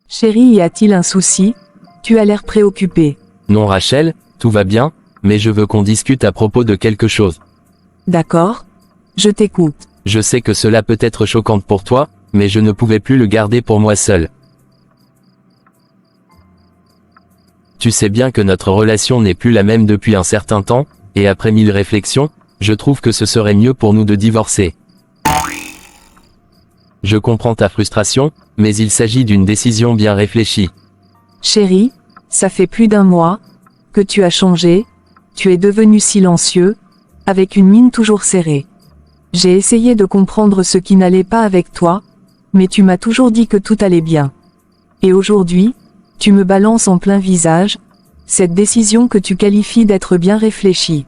Chérie, y a-t-il un souci? Tu as l'air préoccupée. Non Rachel, tout va bien, mais je veux qu'on discute à propos de quelque chose. D'accord? Je t'écoute. Je sais que cela peut être choquant pour toi, mais je ne pouvais plus le garder pour moi seul. Tu sais bien que notre relation n'est plus la même depuis un certain temps, et après 1000 réflexions, je trouve que ce serait mieux pour nous de divorcer. Je comprends ta frustration, mais il s'agit d'une décision bien réfléchie. Chérie, ça fait plus d'un mois que tu as changé, tu es devenu silencieux, avec une mine toujours serrée. J'ai essayé de comprendre ce qui n'allait pas avec toi, mais tu m'as toujours dit que tout allait bien. Et aujourd'hui, tu me balances en plein visage cette décision que tu qualifies d'être bien réfléchie.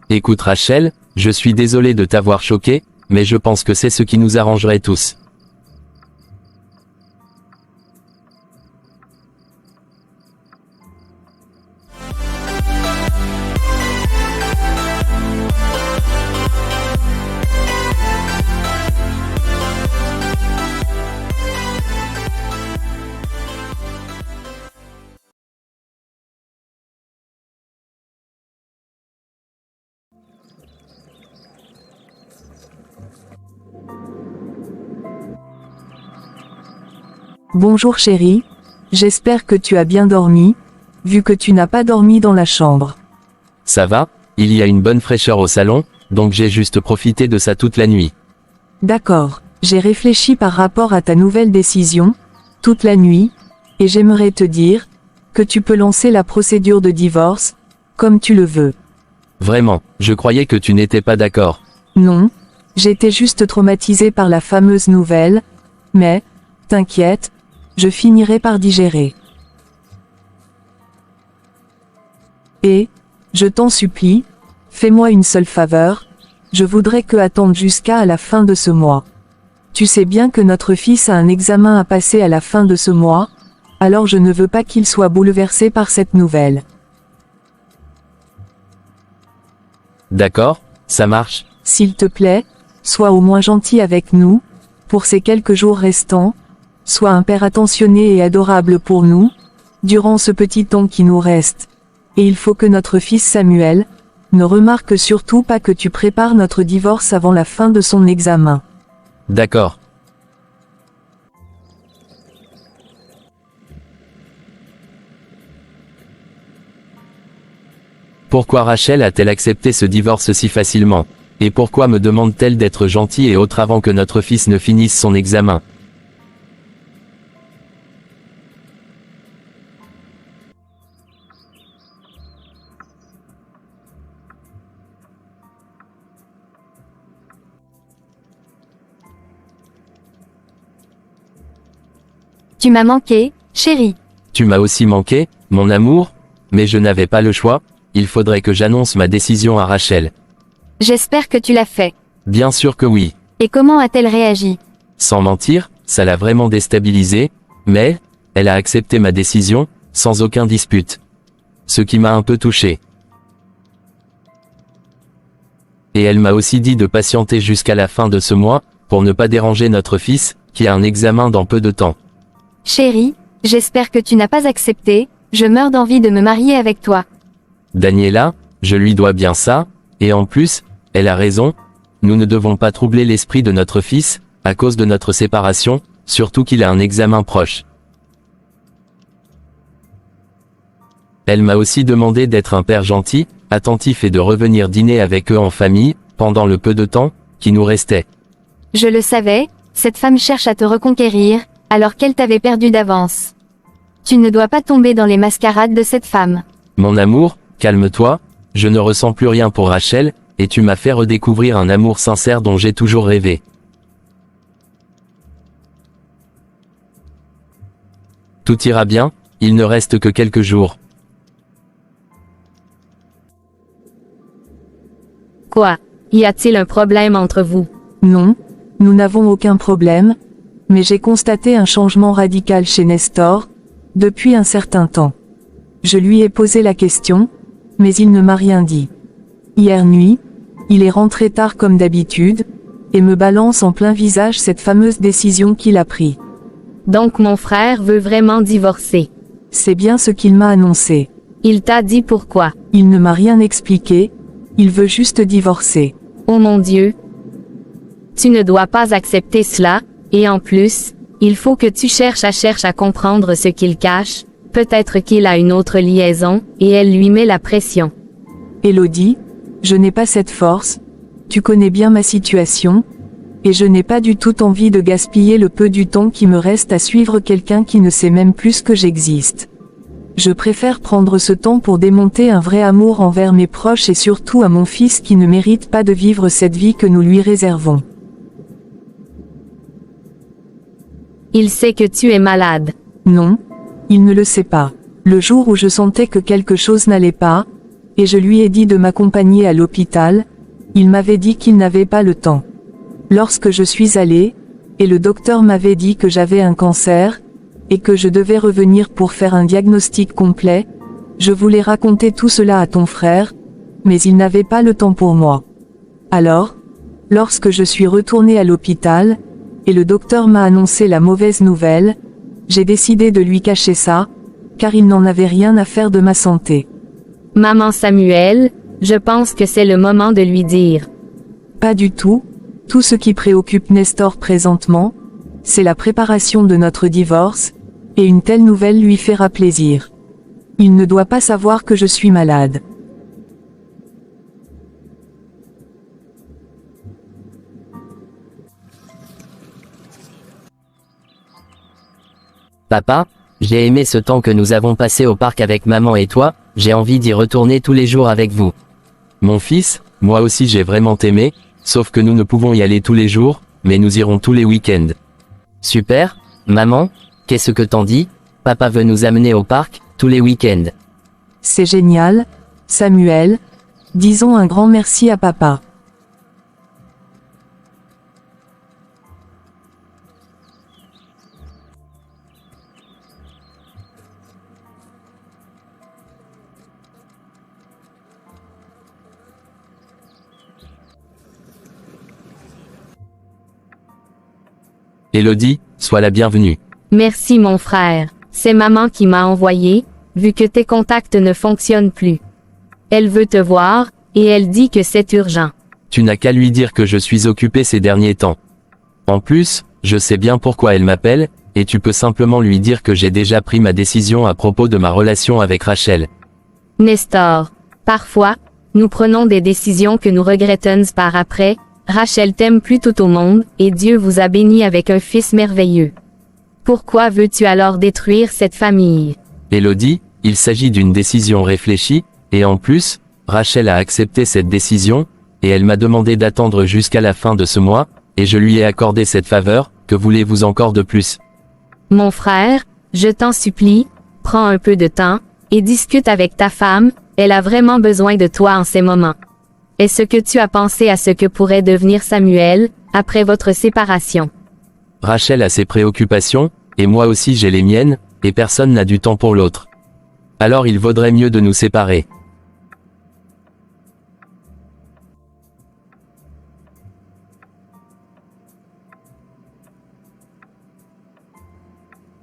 Écoute Rachel, je suis désolé de t'avoir choqué, mais je pense que c'est ce qui nous arrangerait tous. Bonjour chérie, j'espère que tu as bien dormi, vu que tu n'as pas dormi dans la chambre. Ça va, il y a une bonne fraîcheur au salon, donc j'ai juste profité de ça toute la nuit. D'accord, j'ai réfléchi par rapport à ta nouvelle décision, toute la nuit, et j'aimerais te dire que tu peux lancer la procédure de divorce, comme tu le veux. Vraiment, je croyais que tu n'étais pas d'accord. Non, j'étais juste traumatisée par la fameuse nouvelle, mais, t'inquiète, je finirai par digérer. Et, je t'en supplie, fais-moi une seule faveur, je voudrais que attendre jusqu'à la fin de ce mois. Tu sais bien que notre fils a un examen à passer à la fin de ce mois, alors je ne veux pas qu'il soit bouleversé par cette nouvelle. D'accord, ça marche. S'il te plaît, sois au moins gentil avec nous, pour ces quelques jours restants, sois un père attentionné et adorable pour nous, durant ce petit temps qui nous reste. Et il faut que notre fils Samuel ne remarque surtout pas que tu prépares notre divorce avant la fin de son examen. D'accord. Pourquoi Rachel a-t-elle accepté ce divorce si facilement? Et pourquoi me demande-t-elle d'être gentil et autre avant que notre fils ne finisse son examen? Tu m'as manqué, chérie. Tu m'as aussi manqué, mon amour, mais je n'avais pas le choix, il faudrait que j'annonce ma décision à Rachel. J'espère que tu l'as fait. Bien sûr que oui. Et comment a-t-elle réagi? Sans mentir, ça l'a vraiment déstabilisée, mais, elle a accepté ma décision, sans aucun dispute. Ce qui m'a un peu touché. Et elle m'a aussi dit de patienter jusqu'à la fin de ce mois, pour ne pas déranger notre fils, qui a un examen dans peu de temps. Chérie, j'espère que tu n'as pas accepté, je meurs d'envie de me marier avec toi. Daniela, je lui dois bien ça, et en plus, elle a raison, nous ne devons pas troubler l'esprit de notre fils, à cause de notre séparation, surtout qu'il a un examen proche. Elle m'a aussi demandé d'être un père gentil, attentif et de revenir dîner avec eux en famille, pendant le peu de temps qui nous restait. Je le savais, cette femme cherche à te reconquérir, alors qu'elle t'avait perdu d'avance. Tu ne dois pas tomber dans les mascarades de cette femme. Mon amour, calme-toi, je ne ressens plus rien pour Rachel, et tu m'as fait redécouvrir un amour sincère dont j'ai toujours rêvé. Tout ira bien, il ne reste que quelques jours. Quoi? Y a-t-il un problème entre vous? Non, nous n'avons aucun problème, mais j'ai constaté un changement radical chez Nestor, depuis un certain temps. Je lui ai posé la question, mais il ne m'a rien dit. Hier nuit, il est rentré tard comme d'habitude, et me balance en plein visage cette fameuse décision qu'il a prise. Donc mon frère veut vraiment divorcer. C'est bien ce qu'il m'a annoncé. Il t'a dit pourquoi? Il ne m'a rien expliqué, il veut juste divorcer. Oh mon Dieu! Tu ne dois pas accepter cela, et en plus, il faut que tu cherches à comprendre ce qu'il cache, peut-être qu'il a une autre liaison, et elle lui met la pression. Élodie, je n'ai pas cette force, tu connais bien ma situation, et je n'ai pas du tout envie de gaspiller le peu du temps qui me reste à suivre quelqu'un qui ne sait même plus que j'existe. Je préfère prendre ce temps pour démonter un vrai amour envers mes proches et surtout à mon fils qui ne mérite pas de vivre cette vie que nous lui réservons. Il sait que tu es malade. Non, il ne le sait pas. Le jour où je sentais que quelque chose n'allait pas, et je lui ai dit de m'accompagner à l'hôpital, il m'avait dit qu'il n'avait pas le temps. Lorsque je suis allée, et le docteur m'avait dit que j'avais un cancer, et que je devais revenir pour faire un diagnostic complet, je voulais raconter tout cela à ton frère, mais il n'avait pas le temps pour moi. Alors, lorsque je suis retournée à l'hôpital, et le docteur m'a annoncé la mauvaise nouvelle, j'ai décidé de lui cacher ça, car il n'en avait rien à faire de ma santé. Maman Samuel, je pense que c'est le moment de lui dire. Pas du tout, tout ce qui préoccupe Nestor présentement, c'est la préparation de notre divorce, et une telle nouvelle lui fera plaisir. Il ne doit pas savoir que je suis malade. Papa, j'ai aimé ce temps que nous avons passé au parc avec maman et toi, j'ai envie d'y retourner tous les jours avec vous. Mon fils, moi aussi j'ai vraiment aimé, sauf que nous ne pouvons y aller tous les jours, mais nous irons tous les week-ends. Super, maman, qu'est-ce que t'en dis? Papa veut nous amener au parc, tous les week-ends. C'est génial, Samuel. Disons un grand merci à papa. Élodie, sois la bienvenue. Merci mon frère. C'est maman qui m'a envoyé, vu que tes contacts ne fonctionnent plus. Elle veut te voir, et elle dit que c'est urgent. Tu n'as qu'à lui dire que je suis occupé ces derniers temps. En plus, je sais bien pourquoi elle m'appelle, et tu peux simplement lui dire que j'ai déjà pris ma décision à propos de ma relation avec Rachel. Nestor. Parfois, nous prenons des décisions que nous regrettons par après. Rachel t'aime plus tout au monde, et Dieu vous a béni avec un fils merveilleux. Pourquoi veux-tu alors détruire cette famille? Élodie, il s'agit d'une décision réfléchie, et en plus, Rachel a accepté cette décision, et elle m'a demandé d'attendre jusqu'à la fin de ce mois, et je lui ai accordé cette faveur, que voulez-vous encore de plus? Mon frère, je t'en supplie, prends un peu de temps, et discute avec ta femme, elle a vraiment besoin de toi en ces moments. Est-ce que tu as pensé à ce que pourrait devenir Samuel, après votre séparation? Rachel a ses préoccupations, et moi aussi j'ai les miennes, et personne n'a du temps pour l'autre. Alors il vaudrait mieux de nous séparer.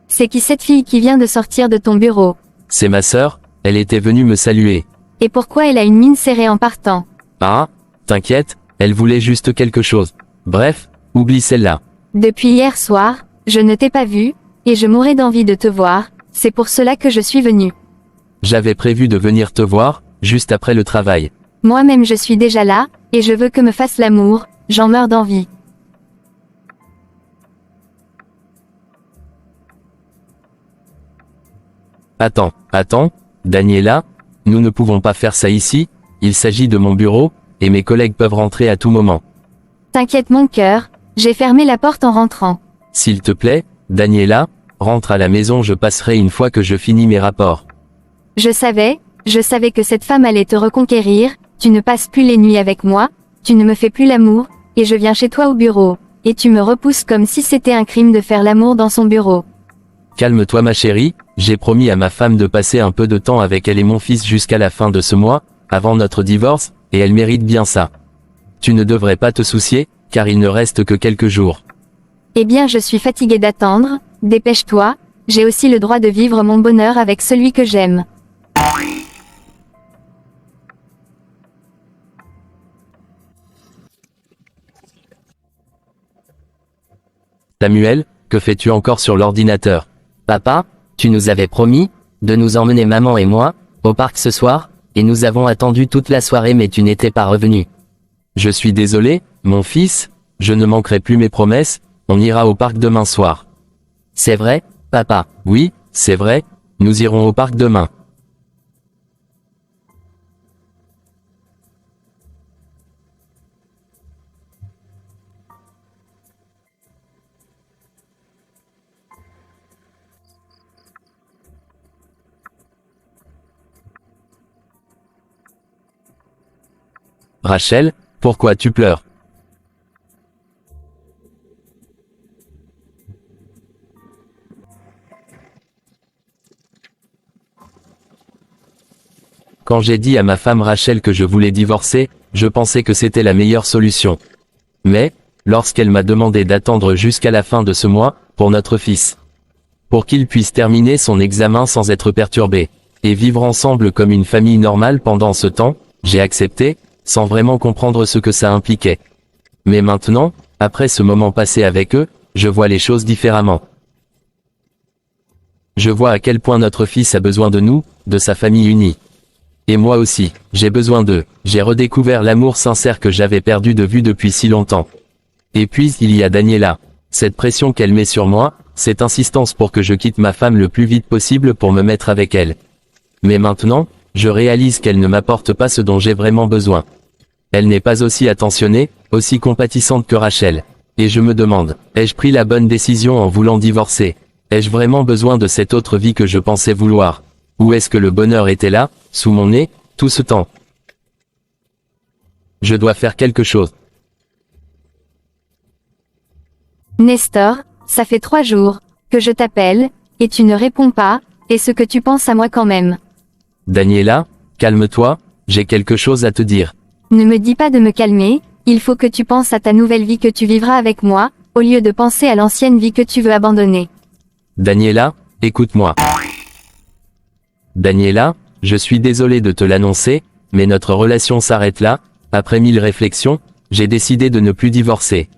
C'est qui cette fille qui vient de sortir de ton bureau? C'est ma sœur, elle était venue me saluer. Et pourquoi elle a une mine serrée en partant? Ah, t'inquiète, elle voulait juste quelque chose. Bref, oublie celle-là. Depuis hier soir, je ne t'ai pas vu, et je mourais d'envie de te voir, c'est pour cela que je suis venue. J'avais prévu de venir te voir, juste après le travail. Moi-même je suis déjà là, et je veux que me fasse l'amour, j'en meurs d'envie. Attends, Daniela, nous ne pouvons pas faire ça ici, il s'agit de mon bureau, et mes collègues peuvent rentrer à tout moment. T'inquiète mon cœur, j'ai fermé la porte en rentrant. S'il te plaît, Daniela, rentre à la maison, je passerai une fois que je finis mes rapports. Je savais que cette femme allait te reconquérir, tu ne passes plus les nuits avec moi, tu ne me fais plus l'amour, et je viens chez toi au bureau, et tu me repousses comme si c'était un crime de faire l'amour dans son bureau. Calme-toi ma chérie, j'ai promis à ma femme de passer un peu de temps avec elle et mon fils jusqu'à la fin de ce mois, avant notre divorce, et elle mérite bien ça. Tu ne devrais pas te soucier, car il ne reste que quelques jours. Eh bien je suis fatiguée d'attendre, Dépêche-toi, j'ai aussi le droit de vivre mon bonheur avec celui que j'aime. Samuel, que fais-tu encore sur l'ordinateur? Papa, tu nous avais promis de nous emmener maman et moi au parc ce soir, et nous avons attendu toute la soirée mais tu n'étais pas revenu. Je suis désolé, mon fils, je ne manquerai plus mes promesses, on ira au parc demain soir. C'est vrai, papa? Oui, c'est vrai, nous irons au parc demain. Rachel, pourquoi tu pleures? Quand j'ai dit à ma femme Rachel que je voulais divorcer, je pensais que c'était la meilleure solution. Mais, lorsqu'elle m'a demandé d'attendre jusqu'à la fin de ce mois, pour notre fils, pour qu'il puisse terminer son examen sans être perturbé, et vivre ensemble comme une famille normale pendant ce temps, j'ai accepté, sans vraiment comprendre ce que ça impliquait. Mais maintenant, après ce moment passé avec eux, je vois les choses différemment. Je vois à quel point notre fils a besoin de nous, de sa famille unie. Et moi aussi, j'ai besoin d'eux. J'ai redécouvert l'amour sincère que j'avais perdu de vue depuis si longtemps. Et puis il y a Daniela. Cette pression qu'elle met sur moi, cette insistance pour que je quitte ma femme le plus vite possible pour me mettre avec elle. Mais maintenant, je réalise qu'elle ne m'apporte pas ce dont j'ai vraiment besoin. Elle n'est pas aussi attentionnée, aussi compatissante que Rachel. Et je me demande, ai-je pris la bonne décision en voulant divorcer? Ai-je vraiment besoin de cette autre vie que je pensais vouloir? Ou est-ce que le bonheur était là, sous mon nez, tout ce temps? Je dois faire quelque chose. Nestor, ça fait 3 jours que je t'appelle, et tu ne réponds pas, est-ce que tu penses à moi quand même? Daniela, calme-toi, j'ai quelque chose à te dire. Ne me dis pas de me calmer, il faut que tu penses à ta nouvelle vie que tu vivras avec moi, au lieu de penser à l'ancienne vie que tu veux abandonner. Daniela, écoute-moi. Daniela, je suis désolé de te l'annoncer, mais notre relation s'arrête là. Après 1000 réflexions, j'ai décidé de ne plus divorcer.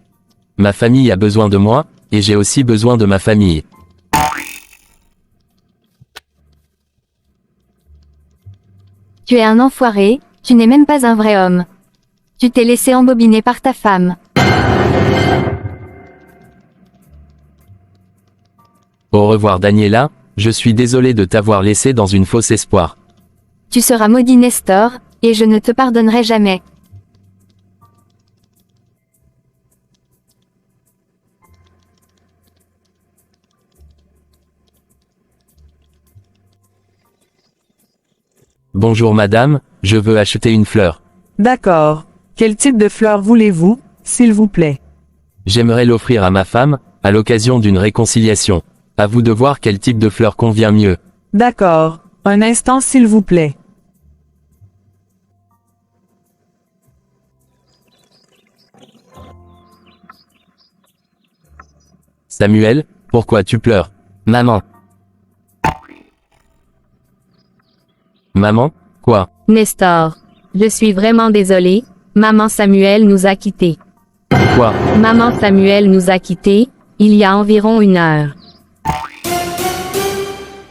Ma famille a besoin de moi, et j'ai aussi besoin de ma famille. Tu es un enfoiré, tu n'es même pas un vrai homme. Tu t'es laissé embobiner par ta femme. Au revoir Daniela, je suis désolé de t'avoir laissé dans une fausse espoir. Tu seras maudit Nestor, et je ne te pardonnerai jamais. Bonjour madame, je veux acheter une fleur. D'accord. Quel type de fleur voulez-vous, s'il vous plaît? J'aimerais l'offrir à ma femme, à l'occasion d'une réconciliation. À vous de voir quel type de fleur convient mieux. D'accord. Un instant s'il vous plaît. Samuel, pourquoi tu pleures? Maman. Maman, quoi? Nestor. Je suis vraiment désolée, maman Samuel nous a quittés. Quoi? Maman Samuel nous a quittés, il y a environ 1 heure.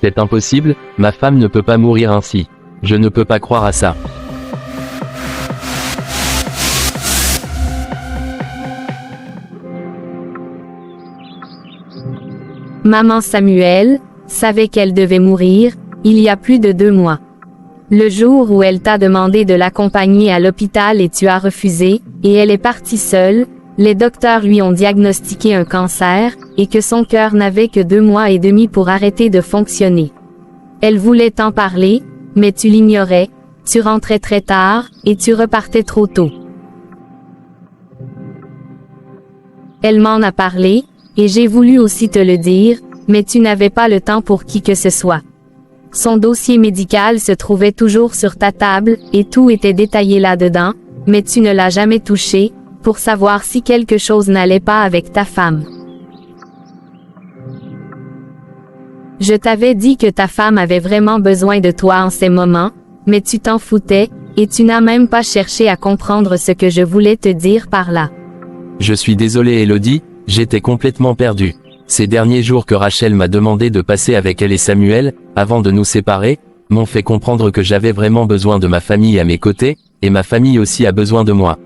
C'est impossible, ma femme ne peut pas mourir ainsi. Je ne peux pas croire à ça. Maman Samuel savait qu'elle devait mourir, il y a plus de 2 mois. Le jour où elle t'a demandé de l'accompagner à l'hôpital et tu as refusé, et elle est partie seule, les docteurs lui ont diagnostiqué un cancer, et que son cœur n'avait que 2 mois et demi pour arrêter de fonctionner. Elle voulait t'en parler, mais tu l'ignorais, tu rentrais très tard, et tu repartais trop tôt. Elle m'en a parlé, et j'ai voulu aussi te le dire, mais tu n'avais pas le temps pour qui que ce soit. Son dossier médical se trouvait toujours sur ta table, et tout était détaillé là-dedans, mais tu ne l'as jamais touché, pour savoir si quelque chose n'allait pas avec ta femme. Je t'avais dit que ta femme avait vraiment besoin de toi en ces moments, mais tu t'en foutais, et tu n'as même pas cherché à comprendre ce que je voulais te dire par là. Je suis désolé Elodie, j'étais complètement perdu. Ces derniers jours que Rachel m'a demandé de passer avec elle et Samuel, avant de nous séparer, m'ont fait comprendre que j'avais vraiment besoin de ma famille à mes côtés, et ma famille aussi a besoin de moi.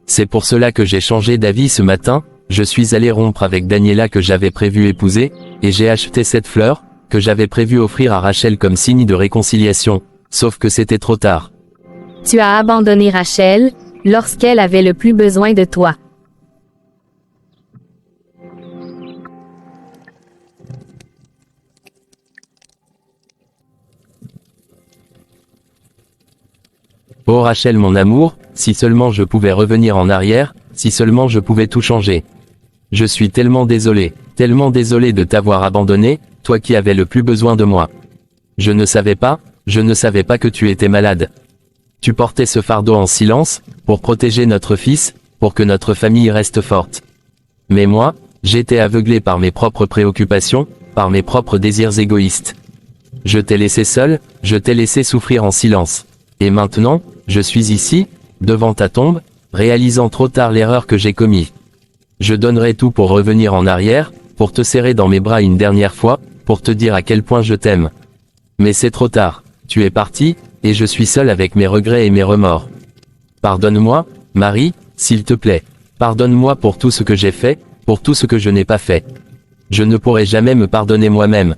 C'est pour cela que j'ai changé d'avis ce matin, je suis allé rompre avec Daniela que j'avais prévu épouser, et j'ai acheté cette fleur, que j'avais prévu offrir à Rachel comme signe de réconciliation, sauf que c'était trop tard. Tu as abandonné Rachel, lorsqu'elle avait le plus besoin de toi. Oh Rachel mon amour, si seulement je pouvais revenir en arrière, si seulement je pouvais tout changer. Je suis tellement désolé de t'avoir abandonné, toi qui avais le plus besoin de moi. Je ne savais pas que tu étais malade. Tu portais ce fardeau en silence, pour protéger notre fils, pour que notre famille reste forte. Mais moi, j'étais aveuglé par mes propres préoccupations, par mes propres désirs égoïstes. Je t'ai laissé seul, je t'ai laissé souffrir en silence. Et maintenant, je suis ici, devant ta tombe, réalisant trop tard l'erreur que j'ai commise. Je donnerai tout pour revenir en arrière, pour te serrer dans mes bras une dernière fois, pour te dire à quel point je t'aime. Mais c'est trop tard, tu es parti, et je suis seul avec mes regrets et mes remords. Pardonne-moi, Marie, s'il te plaît. Pardonne-moi pour tout ce que j'ai fait, pour tout ce que je n'ai pas fait. Je ne pourrai jamais me pardonner moi-même,